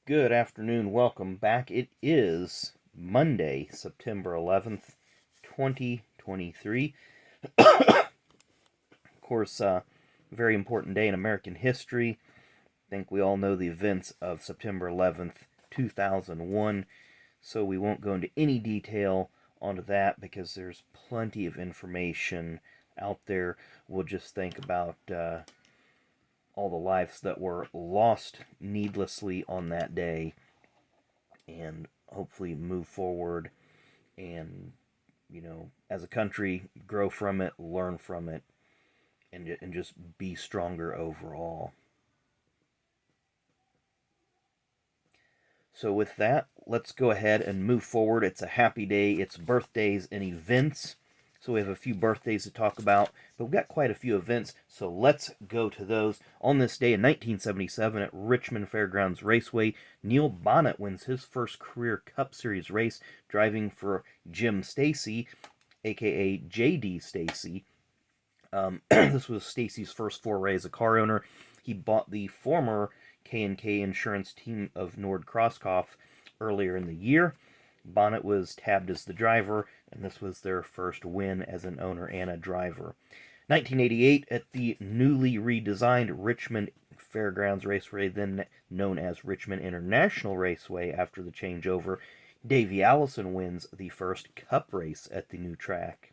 Good afternoon. Welcome back. It is Monday, September 11th, 2023. Of course, very important day in American history. I think we all know the events of September 11th, 2001, so we won't go into any detail onto that because there's plenty of information out there. We'll just think about all the lives that were lost needlessly on that day and hopefully move forward and, as a country, grow from it, learn from it, and just be stronger overall. So with that, let's go ahead and move forward. It's a happy day. It's birthdays and events. So we have a few birthdays to talk about, but we've got quite a few events, so let's go to those. On this day in 1977 at Richmond Fairgrounds Raceway, Neil Bonnet wins his first career Cup Series race, driving for Jim Stacy, aka J.D. Stacy. This was Stacy's first foray as a car owner. He bought the former K&K Insurance team of Nord Crosskopf earlier in the year. Bonnet was tabbed as the driver, and this was their first win as an owner and a driver. 1988, at the newly redesigned Richmond Fairgrounds Raceway, then known as Richmond International Raceway after the changeover, Davey Allison wins the first Cup race at the new track.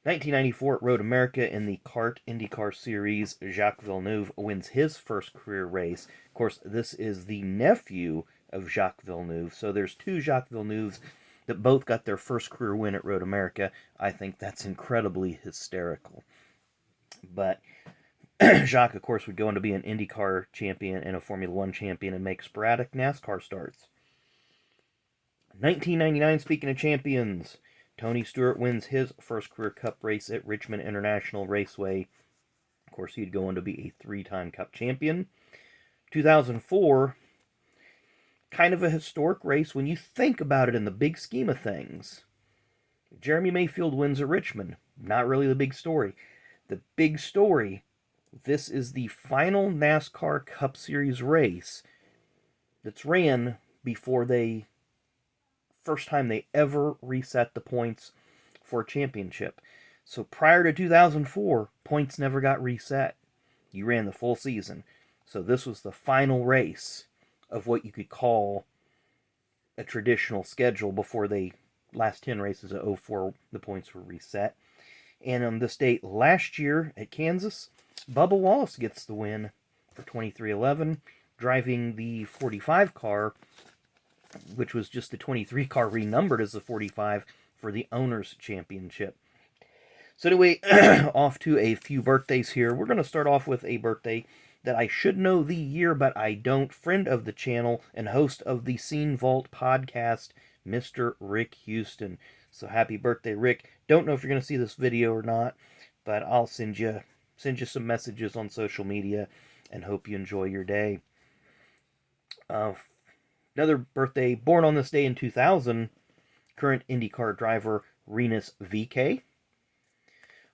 1994 at Road America in the kart IndyCar Series, Jacques Villeneuve wins his first career race. Of course, this is the nephew of Jacques Villeneuve, so there's two Jacques Villeneuves that both got their first career win at Road America. I think that's incredibly hysterical. But Jacques, of course, would go on to be an IndyCar champion and a Formula One champion and make sporadic NASCAR starts. 1999, speaking of champions, Tony Stewart wins his first career Cup race at Richmond International Raceway. Of course, he'd go on to be a three-time Cup champion. 2004, kind of a historic race when you think about it in the big scheme of things. Jeremy Mayfield wins at Richmond. Not really the big story. The big story, this is the final NASCAR Cup Series race that's ran before first time they ever reset the points for a championship. So prior to 2004, points never got reset. You ran the full season. So this was the final race of what you could call a traditional schedule before the last 10 races of 2004, the points were reset. And on this date last year at Kansas, Bubba Wallace gets the win for 2311, driving the 45 car, which was just the 23 car renumbered as the 45 for the Owners' Championship. So anyway, off to a few birthdays here. We're going to start off with a birthday that I should know the year, but I don't. Friend of the channel and host of the Scene Vault podcast, Mr. Rick Houston. So happy birthday, Rick. Don't know if you're going to see this video or not, but I'll send you some messages on social media and hope you enjoy your day. Another birthday, born on this day in 2000, current IndyCar driver Rinus Veekay.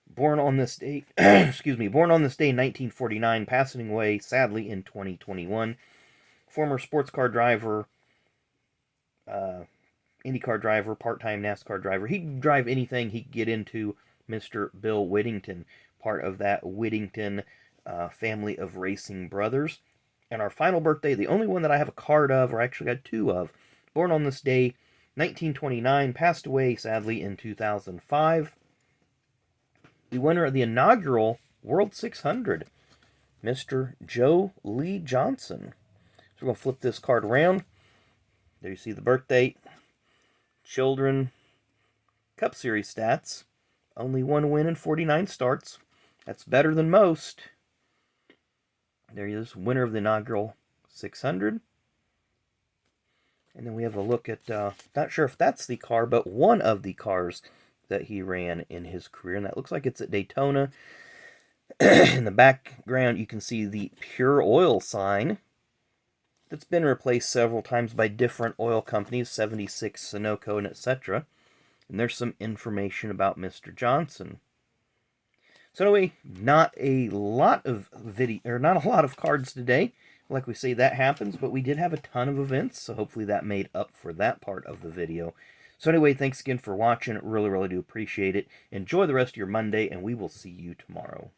Born on this day, born on this day in 1949, passing away sadly in 2021. Former sports car driver, IndyCar driver, part-time NASCAR driver. He'd drive anything he could get into. Mr. Bill Whittington, part of that Whittington family of racing brothers. And our final birthday, the only one that I have a card of, or actually got two of, born on this day, 1929, passed away sadly in 2005. The winner of the inaugural World 600, Mr. Joe Lee Johnson. So we're going to flip this card around. There you see the birth date. Children. Cup Series stats. Only one win in 49 starts. That's better than most. There he is, winner of the inaugural 600. And then we have a look at, not sure if that's the car, but one of the cars that he ran in his career. And that looks like it's at Daytona. In the background, you can see the Pure Oil sign that's been replaced several times by different oil companies, 76, Sunoco, and etc. And there's some information about Mr. Johnson. So anyway, not a lot of cards today. like we say, that happens, but we did have a ton of events, so hopefully that made up for that part of the video. So anyway, thanks again for watching. Really, really do appreciate it. Enjoy the rest of your Monday, and we will see you tomorrow.